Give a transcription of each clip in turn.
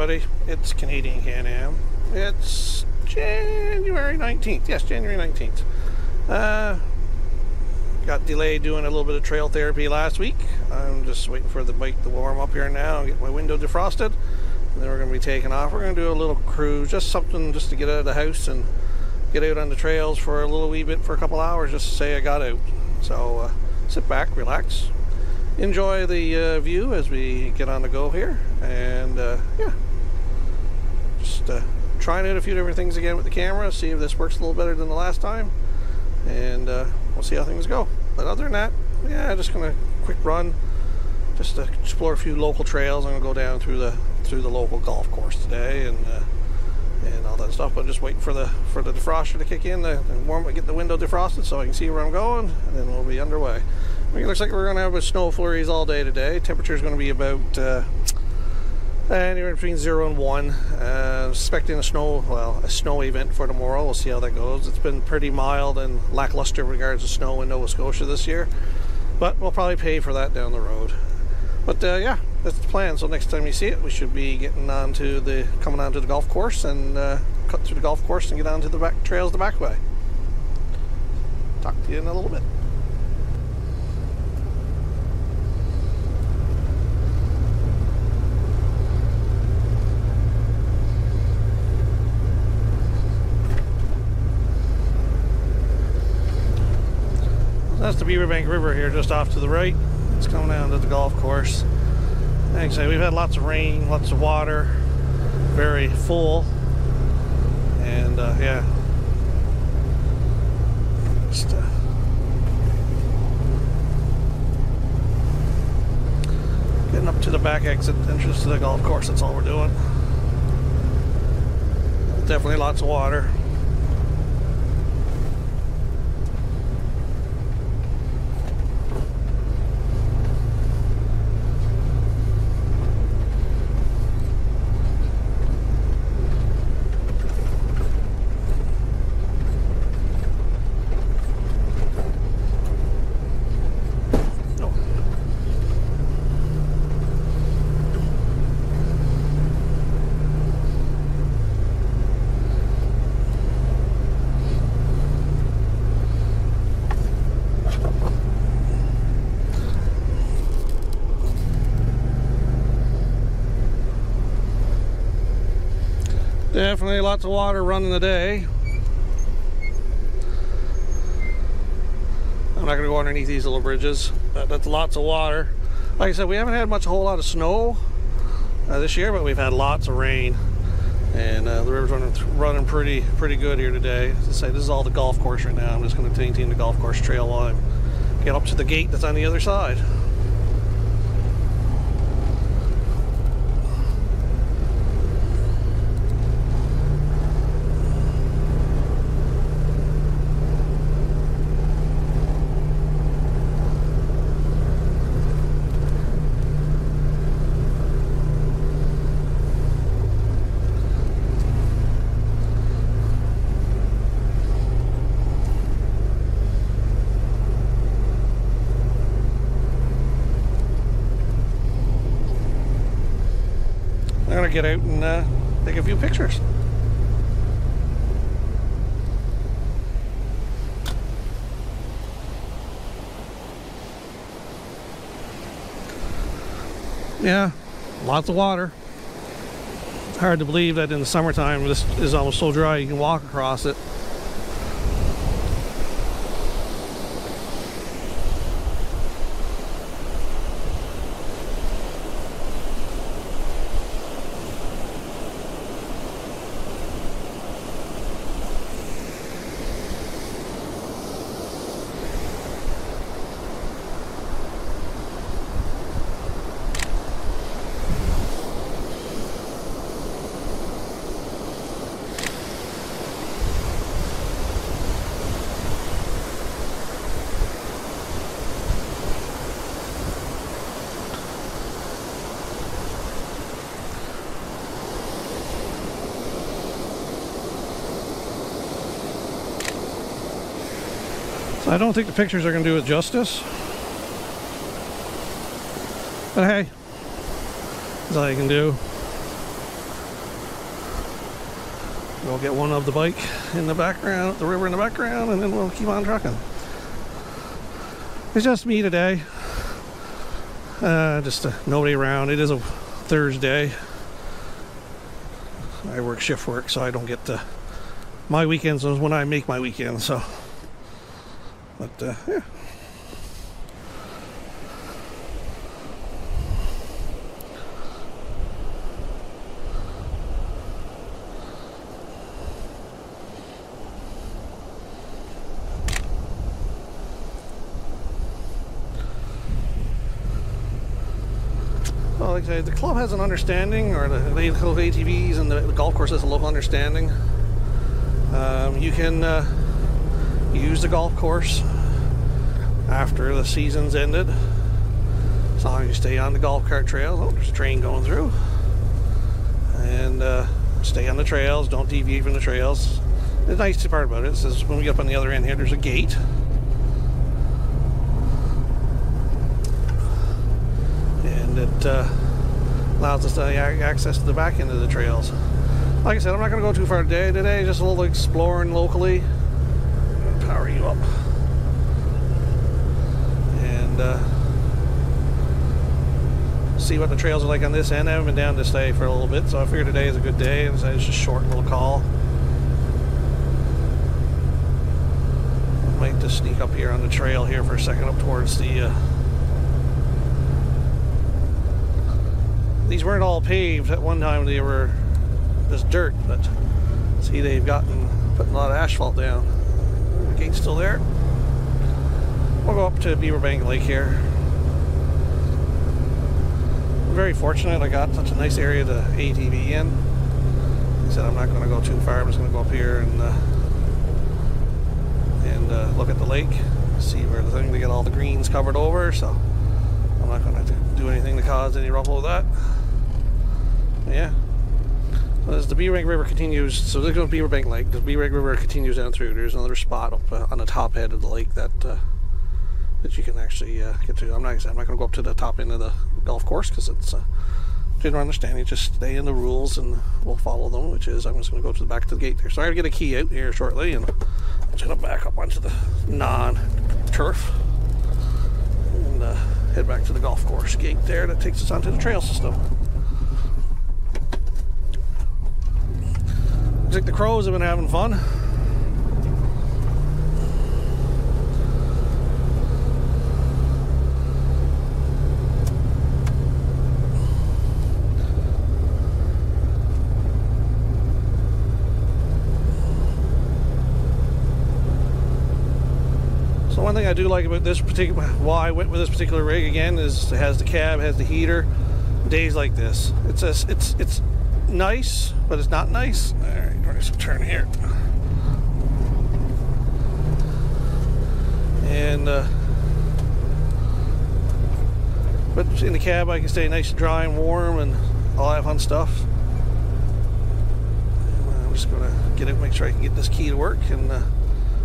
everybody. It's Canadian Can-Am. It's January 19th. Yes, January 19th. Got delayed doing a little bit of trail therapy last week. I'm just waiting for the bike to warm up here now and get my window defrosted. And then we're going to be taking off. We're going to do a little cruise, just something just to get out of the house and get out on the trails for a little wee bit for a couple hours, just to say I got out. So sit back, relax, enjoy the view as we get on the go here, and yeah, just trying out a few different things again with the camera, see if this works a little better than the last time, and we'll see how things go. But other than that, yeah, just gonna quick run, just to explore a few local trails. I'm gonna go down through the local golf course today, and all that stuff. But just waiting for the defroster to kick in, get the window defrosted so I can see where I'm going, and then we'll be underway. I mean, it looks like we're going to have a snow flurries all day today. Temperature is going to be about anywhere between 0 and 1. Expecting a snow event for tomorrow. We'll see how that goes. It's been pretty mild and lackluster in regards to snow in Nova Scotia this year, but we'll probably pay for that down the road. But yeah, that's the plan. So next time you see it, we should be coming onto the golf course and cut through the golf course and get onto the back trails the back way. Talk to you in a little bit. That's the Beaverbank River here, just off to the right. It's coming down to the golf course. Like I say, we've had lots of rain, lots of water, very full, and yeah, just getting up to the back exit entrance to the golf course. That's all we're doing. Definitely lots of water. Definitely lots of water running today. I'm not going to go underneath these little bridges. That's lots of water. Like I said, we haven't had a whole lot of snow this year, but we've had lots of rain, and the river's running pretty good here today. As I say, this is all the golf course right now. I'm just going to maintain the golf course trail while I get up to the gate that's on the other side. I'm gonna get out and take a few pictures. Yeah, lots of water. It's hard to believe that in the summertime this is almost so dry you can walk across it. I don't think the pictures are going to do it justice. But hey, that's all you can do. We'll get one of the bike in the background, the river in the background, and then we'll keep on trucking. It's just me today. Nobody around. It is a Thursday. I work shift work, so I don't get to... My weekends is when I make my weekends, so... But, yeah. Well, like I say, the club has an understanding, or the local ATVs and the golf course has a local understanding. You can use the golf course after the season's ended, as long as you stay on the golf cart trails. Oh, there's a train going through. And stay on the trails, don't deviate from the trails. The nice part about it is when we get up on the other end here, there's a gate. And it allows us to access to the back end of the trails. Like I said, I'm not going to go too far today, just a little exploring locally. Power you up. And see what the trails are like on this end. I haven't been down this day for a little bit, so I figured today is a good day, and so it's just a short little call. I might just sneak up here on the trail here for a second, up towards the... These weren't all paved. At one time they were just dirt, but see, they've putting a lot of asphalt down. The gate's still there. We'll go up to Beaverbank Lake here. I'm very fortunate I got such a nice area to ATV in. Like I said, I'm not going to go too far. I'm just going to go up here and look at the lake, see where the thing, to get all the greens covered over, so I'm not going to do anything to cause any ruffle with that. Yeah. So as the Beaverbank River continues, so this goes Beaverbank Lake, the Beaverbank River continues down through. There's another spot up on the top head of the lake that you can actually get to. I'm not going to go up to the top end of the golf course because it's general understanding. Just stay in the rules and we'll follow them, which is I'm just going to go to the back of the gate there. So I'm going to get a key out here shortly, and I'm just going to back up onto the non-turf and head back to the golf course gate there that takes us onto the trail system. Looks like the crows have been having fun. So one thing I do like about this particular, why I went with this particular rig again, is it has the cab, has the heater. Days like this, it's nice, but it's not nice. All right, we're going to turn here. And but in the cab I can stay nice and dry and warm and all that fun stuff. And I'm just going to get it, make sure I can get this key to work and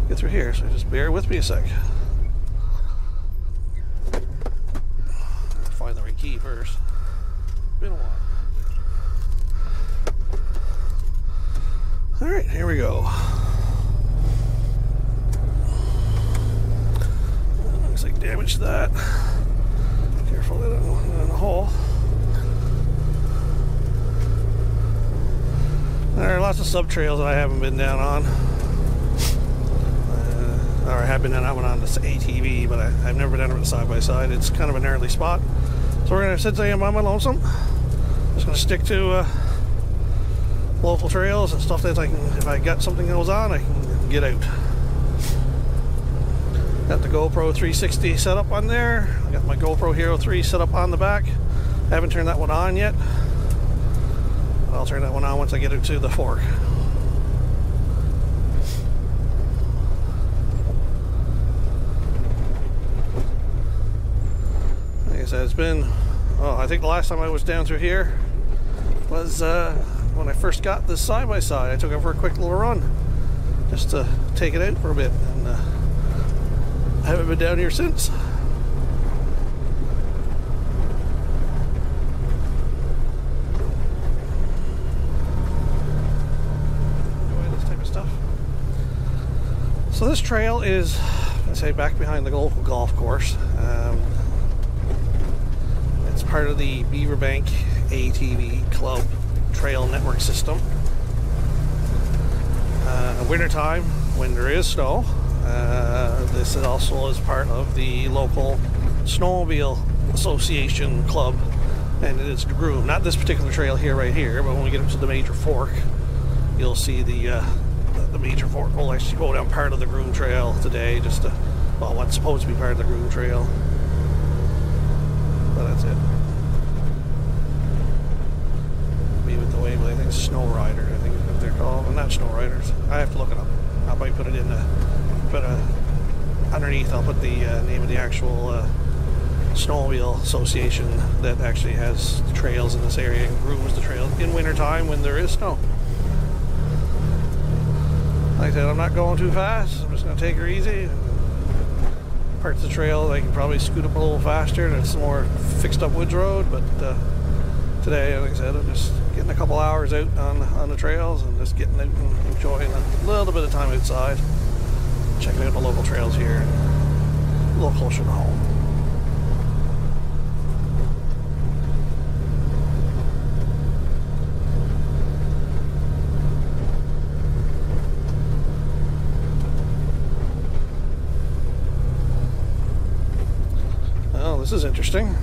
get through here. So just bear with me a sec. Find the right key first. Been a while. All right, here we go. Looks like damage to that. Careful that I don't go in the hole. There are lots of sub trails that I haven't been down on. Or I have been down that one on this ATV, but I've never done it with side by side. It's kind of an early spot. So we're gonna, since I am on my lonesome, just gonna stick to local trails and stuff that I can, if I got something that goes on, I can get out. Got the GoPro 360 set up on there. I got my GoPro Hero 3 set up on the back. I haven't turned that one on yet. I'll turn that one on once I get it to the fork. Like I said, it's been, I think the last time I was down through here was when I first got this side-by-side. I took it for a quick little run just to take it out for a bit, and I haven't been down here since. stuff. So this trail is, I say, back behind the local golf course. It's part of the Beaverbank ATV Club Trail Network System. Wintertime, when there is snow, this is also is part of the local Snowmobile Association Club, and it is groomed. Not this particular trail here, right here, but when we get up to the major fork, you'll see the major fork will actually go down part of the groomed trail today, just to, well, what's supposed to be part of the groomed trail. But that's it. Be with the way, but I think it's Snow Rider, I think is what they're called. Well, not Snow Riders. I have to look it up. I'll probably put it in the, underneath I'll put the name of the actual Snowmobile Association that actually has the trails in this area and grooms the trails in wintertime when there is snow. Like I said, I'm not going too fast. I'm just going to take her easy. Parts of the trail I can probably scoot up a little faster. It's more fixed up woods road, but today, like I said, I'm just getting a couple hours out on the trails and just getting out and enjoying a little bit of time outside, checking out the local trails here, a little closer to home. Well, this is interesting.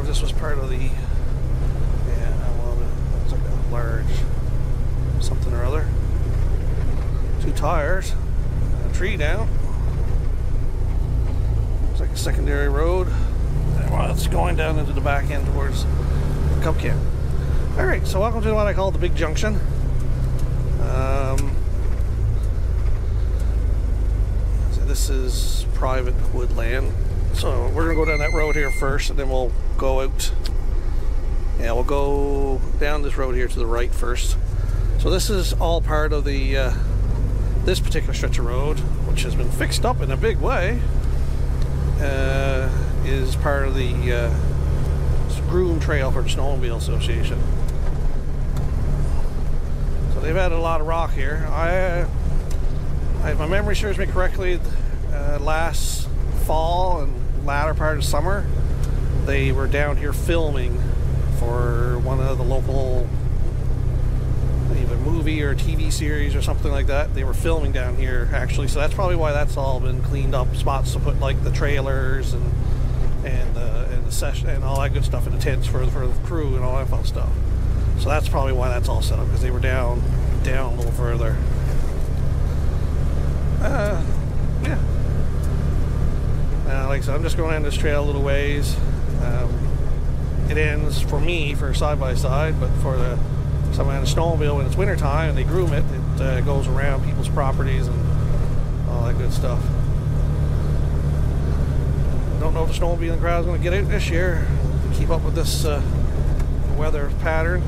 This was part of the, yeah, well, it looks like a large something or other. 2 tires, a tree down. Looks like a secondary road. Well, it's going down into the back end towards the Cub Camp. Alright, so welcome to what I call the Big Junction. So this is private woodland. So we're going to go down that road here first, and then we'll go out. Yeah, we'll go down this road here to the right first. So this is all part of the this particular stretch of road, which has been fixed up in a big way, is part of the groom trail for the Snowmobile Association. So they've added a lot of rock here. If my memory serves me correctly, last fall and latter part of summer, they were down here filming for one of the local, either movie or TV series or something like that. They were filming down here actually, so that's probably why that's all been cleaned up. Spots to put like the trailers and the session and all that good stuff, in the tents for the crew and all that fun stuff. So that's probably why that's all set up, because they were down a little further. Yeah. Like I said, I'm just going down this trail a little ways. It ends for me for side-by-side, but for someone on a snowmobile, when it's wintertime and they groom it, it goes around people's properties and all that good stuff. I don't know if the snowmobiling crowd is going to get out this year to keep up with this weather pattern.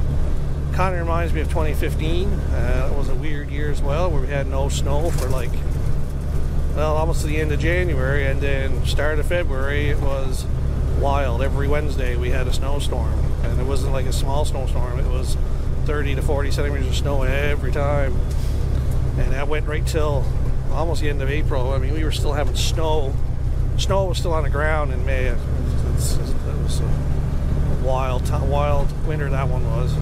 Kind of reminds me of 2015. It was a weird year as well, where we had no snow for like, well, almost to the end of January, and then start of February it was wild. Every Wednesday we had a snowstorm, and it wasn't like a small snowstorm. It was 30 to 40 centimeters of snow every time, and that went right till almost the end of April. I mean, we were still having snow. Snow was still on the ground in May. It was a wild winter that one was.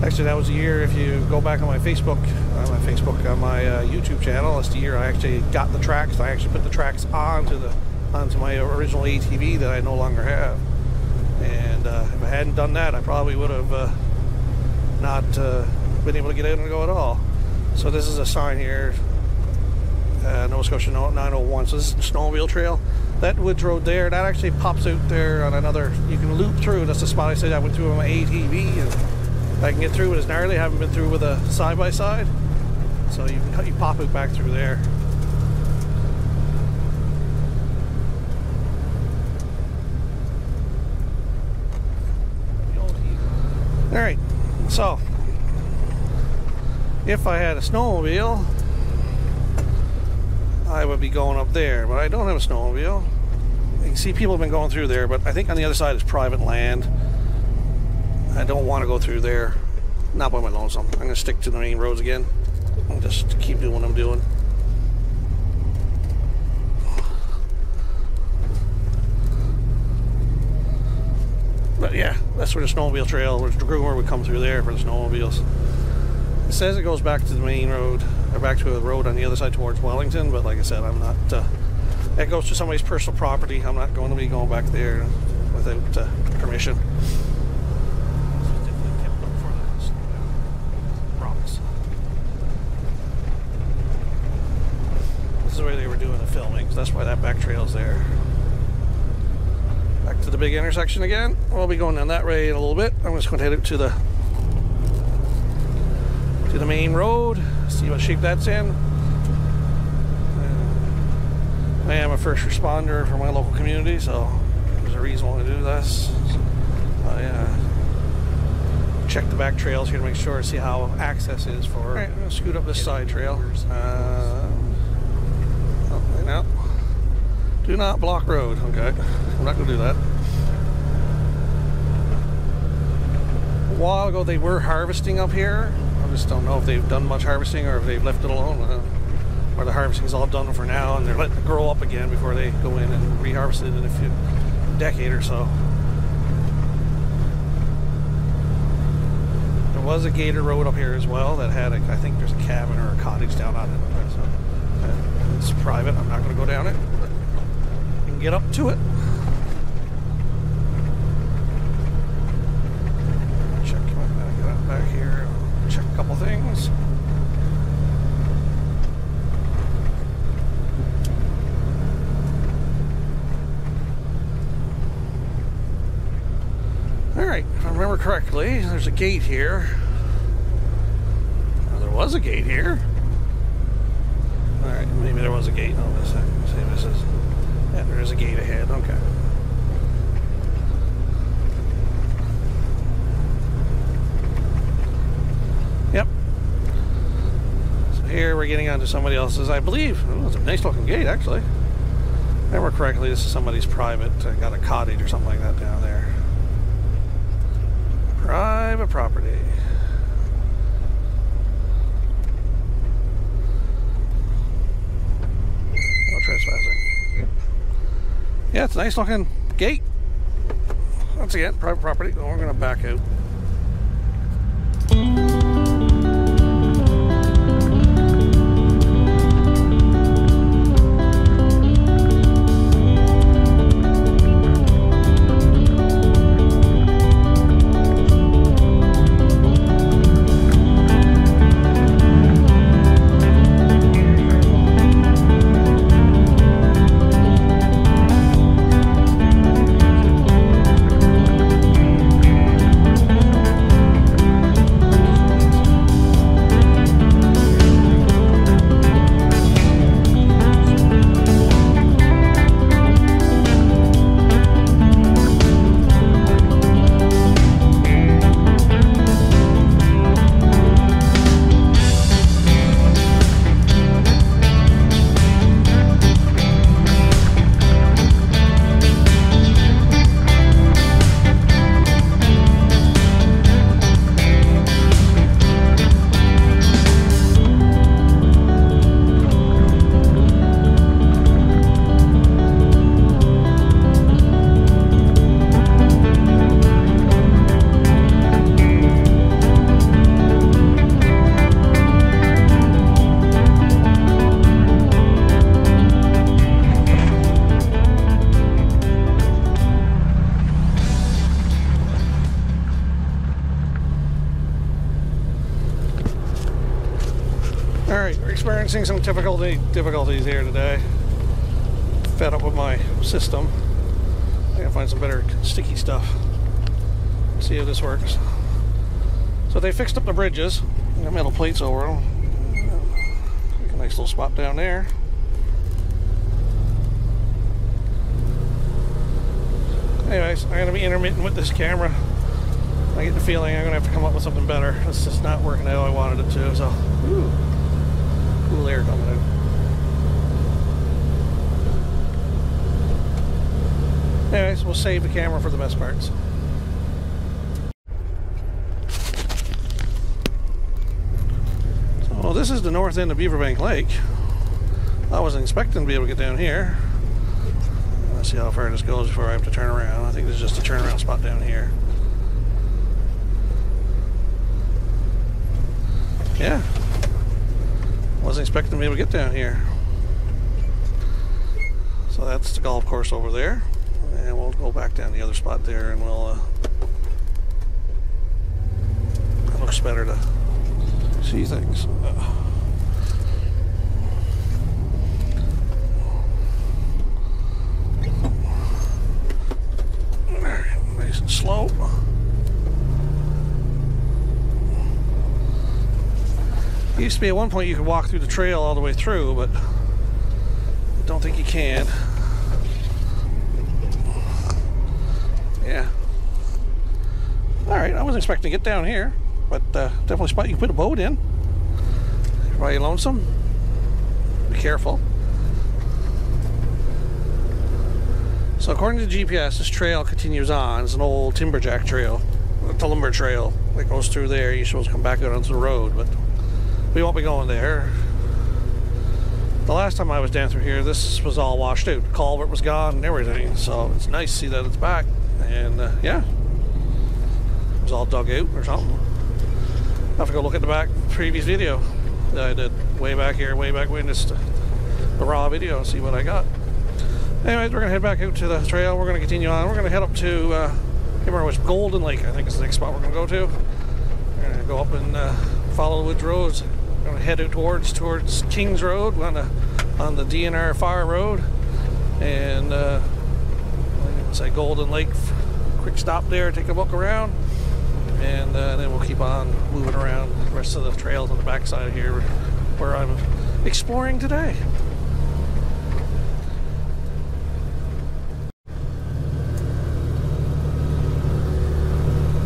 Actually, that was the year, if you go back on my Facebook, on my YouTube channel, that's the year I actually got the tracks. I actually put the tracks onto my original ATV that I no longer have. And if I hadn't done that, I probably would have not been able to get out and go at all. So this is a sign here, Nova Scotia 901. So this is the snowmobile trail. That woods road there, that actually pops out there on another. You can loop through. That's the spot I said I went through on my ATV, and I can get through it. It's gnarly. I haven't been through with a side-by-side, so you pop it back through there. Alright, so if I had a snowmobile, be going up there, but I don't have a snowmobile. You can see people have been going through there, but I think on the other side is private land. I don't want to go through there. Not by my lonesome. I'm going to stick to the main roads again and just keep doing what I'm doing. But yeah, that's where the snowmobile trail, where the groomer would come through there for the snowmobiles. It says it goes back to the main road, or back to a road on the other side towards Wellington, but like I said, I'm not, that goes to somebody's personal property. I'm not going to be going back there without permission. This is the way they were doing the filming, so that's why that back trail's there. Back to the big intersection again. We'll be going down that way in a little bit. I'm just going to head out to the main road, see what shape that's in. I am a first responder for my local community, so there's a reason why I do this. I check the back trails here to make sure, see how access is for. All right, I'm going to scoot up this side trail. No. Do not block road. Okay, I'm not going to do that. A while ago they were harvesting up here. I just don't know if they've done much harvesting or if they've left it alone. Or the harvesting's all done for now and they're letting it grow up again before they go in and re-harvest it in a decade or so. There was a gator road up here as well that had, I think there's a cabin or a cottage down on it. So, it's private. I'm not going to go down it. But you can get up to it. Check, get out back here. Check a couple things. Alright, if I remember correctly, there's a gate here. Well, there was a gate here. Alright, maybe there was a gate. Oh, this is. Yeah, there is a gate ahead. Okay. Yep. So here we're getting onto somebody else's, I believe. Oh, it's a nice looking gate, actually. If I remember correctly, this is somebody's private. Got a cottage or something like that down there. Private property. No trespassing. Yeah, it's a nice looking gate. Once again, private property. We're going to back out. Alright, we're experiencing some difficulties here today. Fed up with my system. I gotta find some better sticky stuff. See how this works. So they fixed up the bridges. Got metal plates over them. A nice little spot down there. Anyways, I'm gonna be intermittent with this camera. I get the feeling I'm gonna have to come up with something better. It's just not working how I wanted it to, so ooh. Cool air coming out. we'll save the camera for the best parts. So this is the north end of Beaverbank Lake. I wasn't expecting to be able to get down here. Let's see how far this goes before I have to turn around. I think there's just a turnaround spot down here. Yeah. Wasn't expecting to be able to get down here. So that's the golf course over there. And we'll go back down the other spot there and we'll... it looks better to see things. Nice and slow. It used to be at one point you could walk through the trail all the way through, but I don't think you can. Yeah. Alright, I wasn't expecting to get down here, but definitely a spot you can put a boat in. Everybody lonesome? Be careful. So according to the GPS, this trail continues on. It's an old timberjack trail, a lumber trail that goes through there. You're supposed to come back out onto the road, but we won't be going there. The last time I was down through here, this was all washed out. The culvert was gone and everything, so it's nice to see that it's back. And yeah, it was all dug out or something. I'll have to go look at the previous video that I did way back here, way back when, just the raw video, and see what I got. Anyways, we're going to head back out to the trail. We're going to continue on. We're going to head up to, I can't remember which, Golden Lake, I think is the next spot we're going to go to. We're going to go up and follow the woods roads. We're going to head out towards Kings Road on the DNR Fire Road. And say Golden Lake, quick stop there, take a look around. And then we'll keep on moving around the rest of the trails on the backside here where I'm exploring today.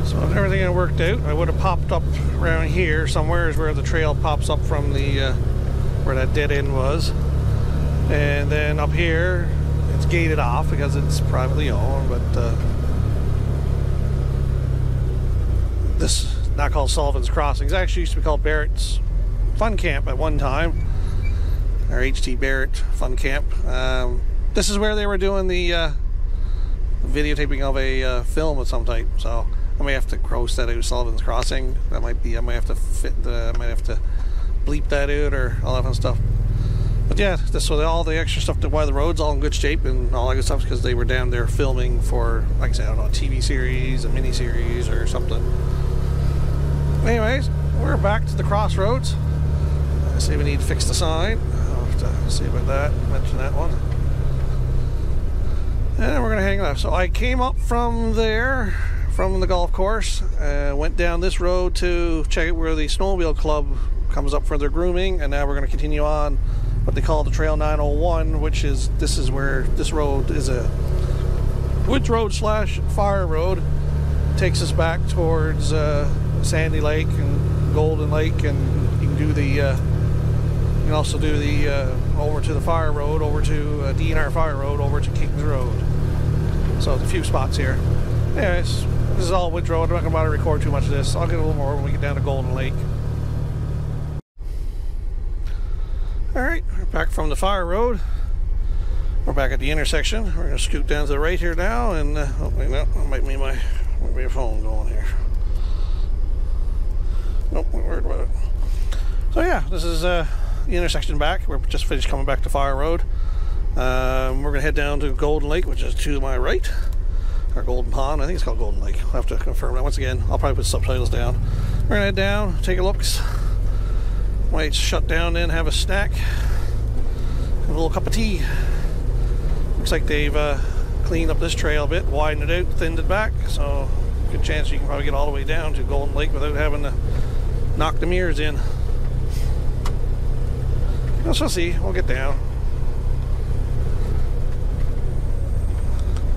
So if everything had worked out, I would have popped up around here somewhere is where the trail pops up from the where that dead end was. And then up here it's gated off because it's privately owned, but this is not called Sullivan's Crossing. It actually used to be called Barrett's Fun Camp at one time, or HT Barrett Fun Camp. This is where they were doing the videotaping of a film of some type. So I may have to cross that out, Sullivan's Crossing. That might be. I might have to bleep that out or all that kind of stuff. But yeah, this was all the extra stuff to why the road's all in good shape and all that good stuff because they were down there filming for, like I said, I don't know, a TV series, a mini series, or something. Anyways, we're back to the crossroads. I say we need to fix the sign. I'll have to see about that, mention that one. And then we're going to hang left. So I came up from there, from the golf course, went down this road to check out where the snowmobile club comes up for their grooming, and now we're going to continue on what they call the Trail 901, which is, this is where this road is a woods road slash fire road. Takes us back towards Sandy Lake and Golden Lake, and you can do the you can also do the over to the fire road, over to DNR Fire Road, over to Kings Road. So there's a few spots here. Anyways, this is all woods road. I'm not going to bother to record too much of this. I'll get a little more when we get down to Golden Lake. Alright, we're back from the fire road. We're back at the intersection. We're going to scoot down to the right here now, and oh wait, no, that might be my phone going here. Nope, not worried about it. So yeah, this is the intersection back. We're just finished coming back to Fire Road. We're going to head down to Golden Lake, which is to my right. Or Golden Pond, I think it's called Golden Lake. I'll have to confirm that once again. I'll probably put subtitles down. We're going to head down, take a look. Might shut down then, have a snack. Have a little cup of tea. Looks like they've cleaned up this trail a bit, widened it out, thinned it back. So good chance you can probably get all the way down to Golden Lake without having to knock the mirrors in. Let's see, we'll get down.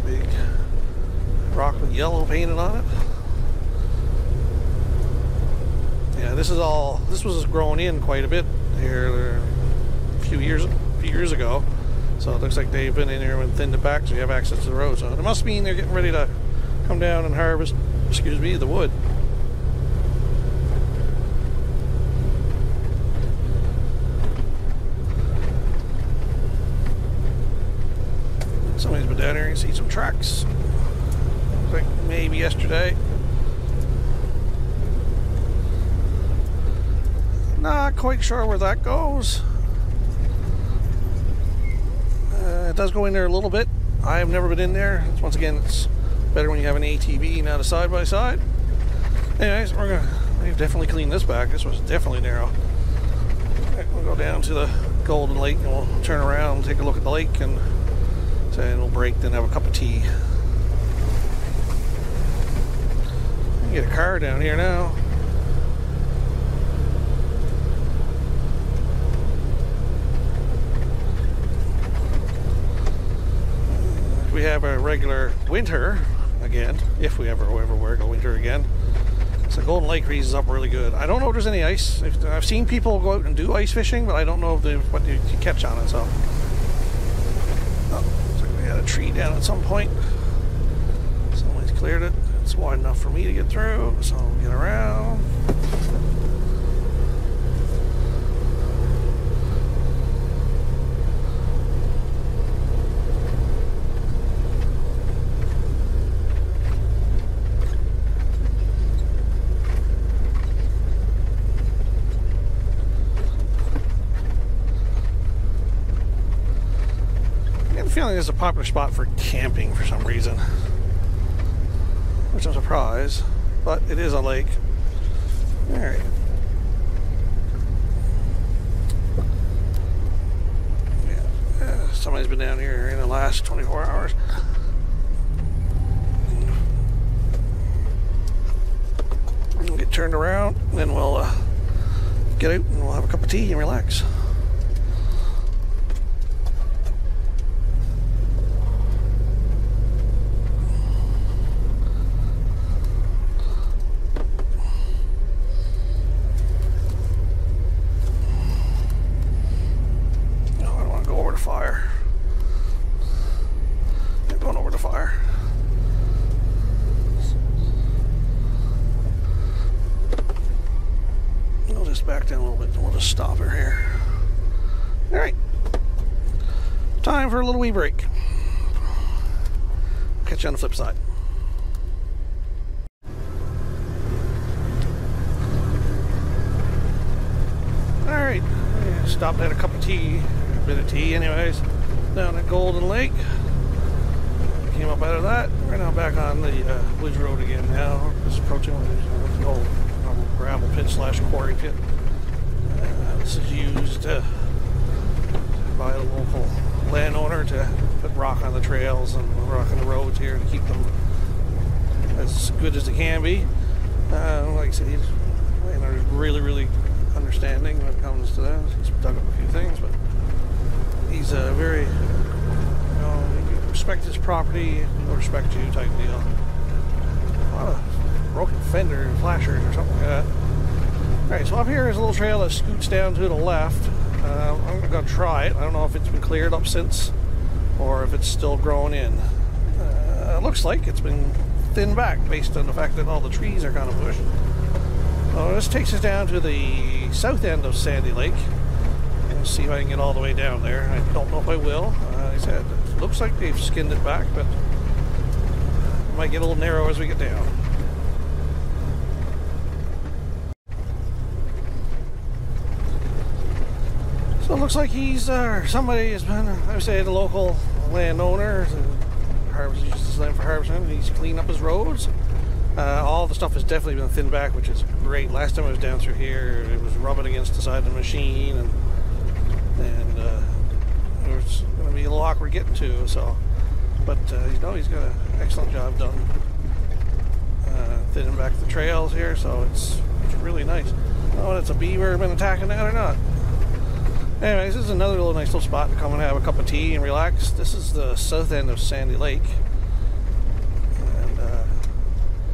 Big rock with yellow painted on it. Yeah, this was growing in quite a bit here a few years ago. So it looks like they've been in here and thinned it back so you have access to the road. So it must mean they're getting ready to come down and harvest, excuse me, the wood. Somebody's been down here and see some tracks. Looks like maybe yesterday. Not quite sure where that goes. It does go in there a little bit. I have never been in there. Once again, it's better when you have an ATV, not a side-by-side. Anyways, we've definitely cleaned this back. This was definitely narrow. Right, we'll go down to the Golden Lake and we'll turn around and take a look at the lake and we'll break, then have a cup of tea. Get a car down here now. We have a regular winter again, if we ever go winter again. So Golden Lake freezes up really good. I don't know if there's any ice. I've seen people go out and do ice fishing, but I don't know if what you catch on it. So, looks like we had a tree down at some point. Somebody's cleared it. It's wide enough for me to get through, so I'll get around. Feeling this is a popular spot for camping for some reason, which I'm surprised, but it is a lake. All right. Yeah, somebody's been down here in the last 24 hours. We'll get turned around, then we'll get out and we'll have a cup of tea and relax. Fire. I'm going over the fire. We'll just back down a little bit and we'll just stop her here. Alright. Time for a little wee break. Catch you on the flip side. Alright. Stopped at a cup of tea. Bit of tea anyways down at Golden Lake. Came up out of that. We're now back on the Woods Road again now. Just approaching the old gravel pit slash quarry pit. This is used by a local landowner to put rock on the trails and rock on the roads here to keep them as good as they can be. Like I said, he's really understanding when it comes to that. He's dug up a few things, but he's a very, you know, you respect his property, he'll respect you type deal. A lot of broken fender and flashers or something like that. Alright, so up here is a little trail that scoots down to the left. I'm going to try it. I don't know if it's been cleared up since or if it's still growing in. It looks like it's been thinned back based on the fact that all the trees are kind of pushed. So this takes us down to the south end of Sandy Lake. See if I can get all the way down there. I don't know if I will. Like I said, it looks like they've skinned it back, but it might get a little narrow as we get down. So it looks like he's somebody has been, I would say, the local landowner, uses his land for harvesting. He's cleaned up his roads. All the stuff has definitely been thinned back, which is great. Last time I was down through here, it was rubbing against the side of the machine, and it was going to be a little awkward getting to. So, but you know, he's got an excellent job done thinning back the trails here. So it's really nice. I don't know if it's a beaver been attacking that or not. Anyways, this is another nice little spot to come and have a cup of tea and relax. This is the south end of Sandy Lake.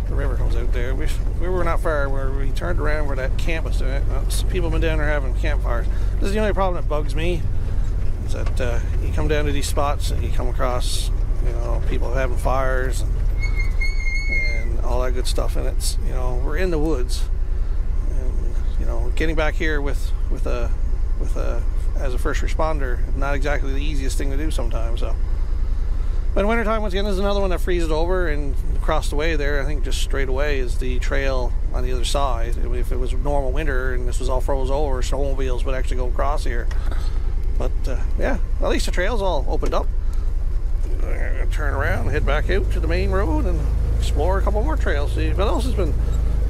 The river comes out there. We were not far where we turned around where that camp was doing it. People have been down there having campfires. This is the only problem that bugs me. is that you come down to these spots and you come across, you know, people having fires and all that good stuff. And it's, you know, we're in the woods, and you know, getting back here with a as a first responder, not exactly the easiest thing to do sometimes. So, but in wintertime, once again, there's another one that freezes over, and across the way there, I think just straight away is the trail on the other side. If it was normal winter and this was all froze over, snowmobiles would actually go across here. But yeah, at least the trail's all opened up. I'm gonna turn around and head back out to the main road and explore a couple more trails, see what else has been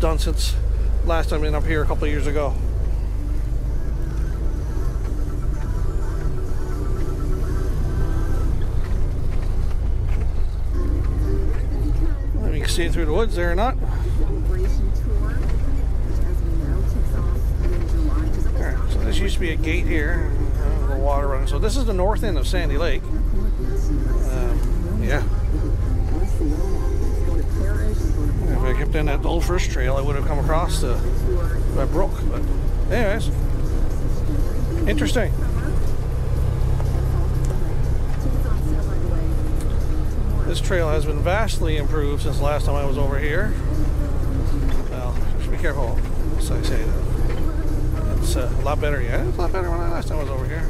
done since last time I've been up here a couple of years ago. You can see it through the woods there or not. Alright, so this used to be a gate here, a little water running. So this is the north end of Sandy Lake. Yeah. If I kept down that old first trail, I would have come across that brook. But anyways, interesting. This trail has been vastly improved since the last time I was over here. Well, just be careful as I say that. It's a lot better, yeah. It's a lot better than last time I was over here.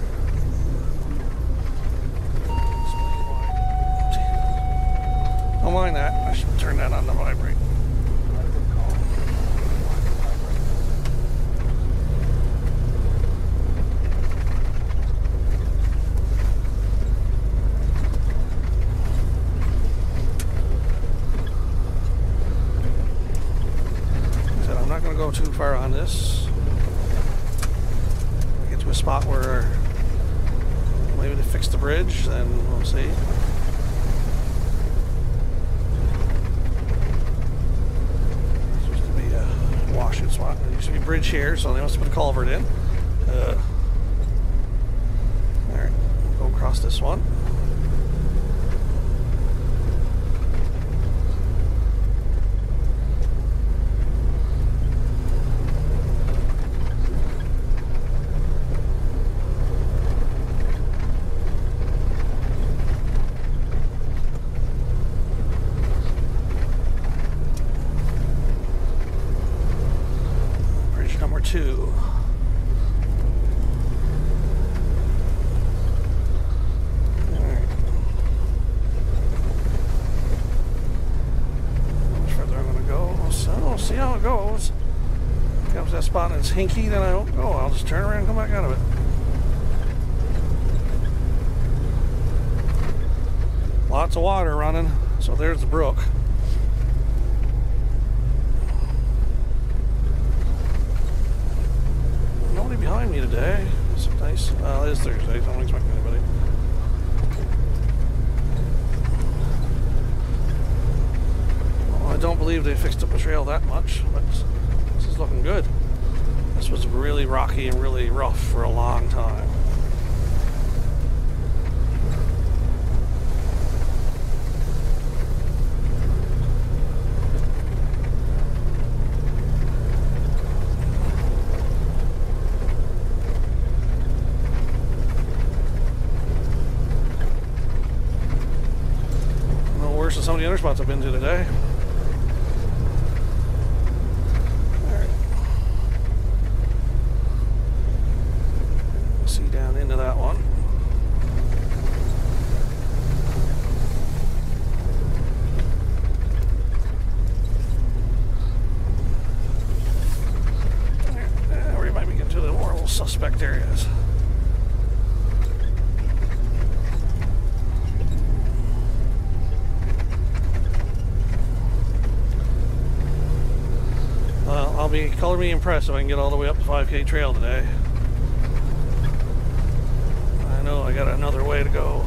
Don't mind that. I should turn that on to vibrate. Go too far on this. We get to a spot where maybe they fix the bridge, then we'll see. This used to be a washing spot. There used to be a bridge here, so they must have put a culvert in. Alright, we'll go across this one. Number 2. Alright. How much further I'm going to go? So, we'll see how it goes. If it comes to that spot and it's hinky, then I won't go. I'll just turn around and come back out of it. Lots of water running. So there's the brook. Behind me today. It's nice. It is Thursday. Don't expect anybody. Well, I don't believe they fixed up the trail that much, but this is looking good. This was really rocky and really rough for a long time. Than some of the other spots I've been to today. Alright. See down into that one. We might be getting to the more little suspect areas. I'll be color me impressed if I can get all the way up the 5K trail today. I know I got another way to go.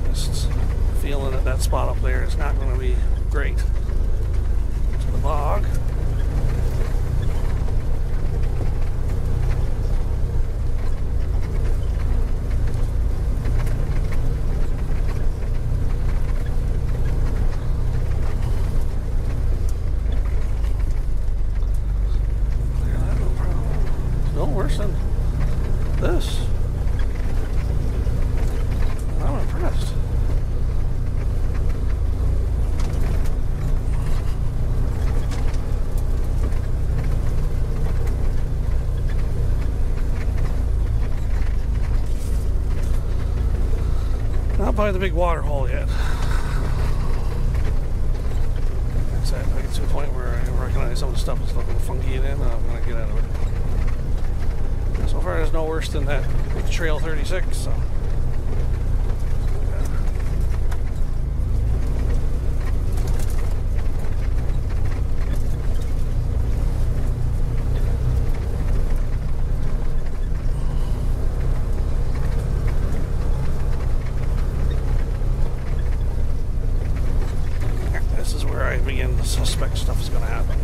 Just feeling that that spot up there is not going to be great. To the bog. Worse than this. I'm impressed. Not by the big water hole yet. So if I get to a point where I recognize some of the stuff is looking funky in, I'm going to get out of it. So far, it's no worse than that with Trail 36. So. This is where I begin to suspect stuff is going to happen.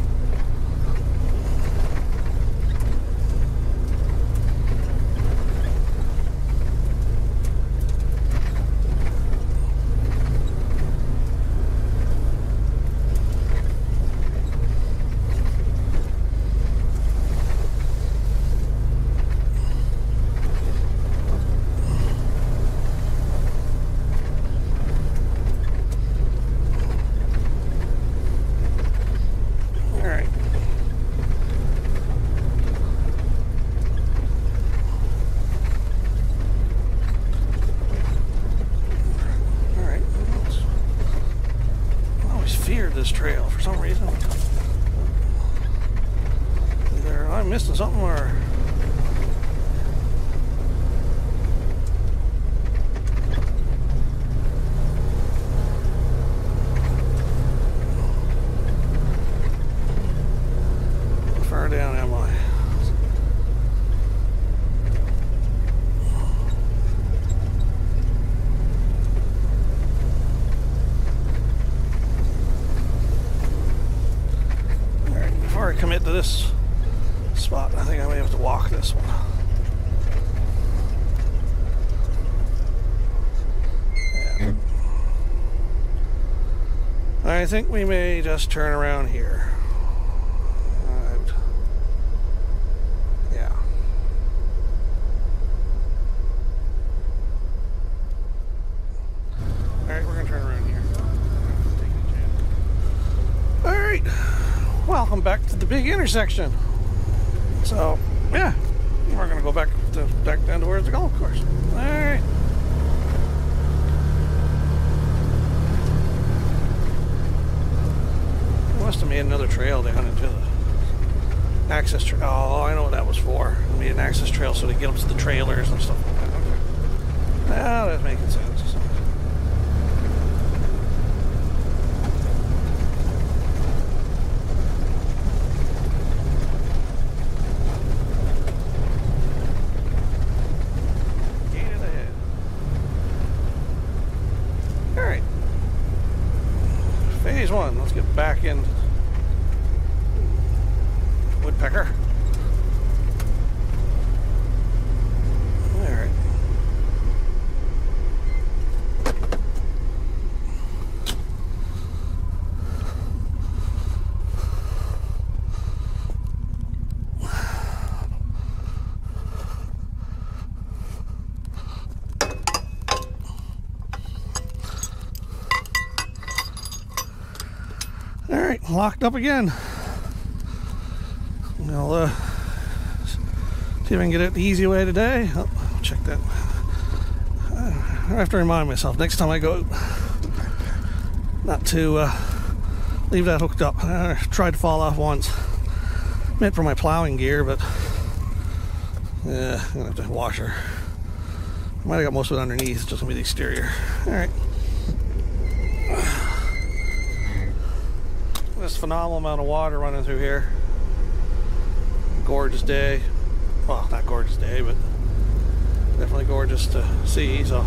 This trail for some reason. Either I'm missing something or how far down am I? Before I commit to this spot, I think I may have to walk this one. Yeah. I think we may just turn around here. Yeah. Alright, we're going to turn around here. Alright. Welcome back to the big intersection. So, yeah, we're gonna go back down to where's the golf course. All right. They must have made another trail down into the access trail. Oh, I know what that was for. They made an access trail so they get up to the trailers and stuff like that. Okay. Now that's making sense. Phase 1, let's get back in woodpecker. Alright. Alright, locked up again. I'll see if I can get it the easy way today. Oh, check that. I have to remind myself next time I go not to leave that hooked up. I tried to fall off once. Meant for my plowing gear, but yeah, I'm gonna have to wash her. I might have got most of it underneath, it's just gonna be the exterior. Alright. This phenomenal amount of water running through here. Gorgeous day. Well, not gorgeous day, but definitely gorgeous to see. So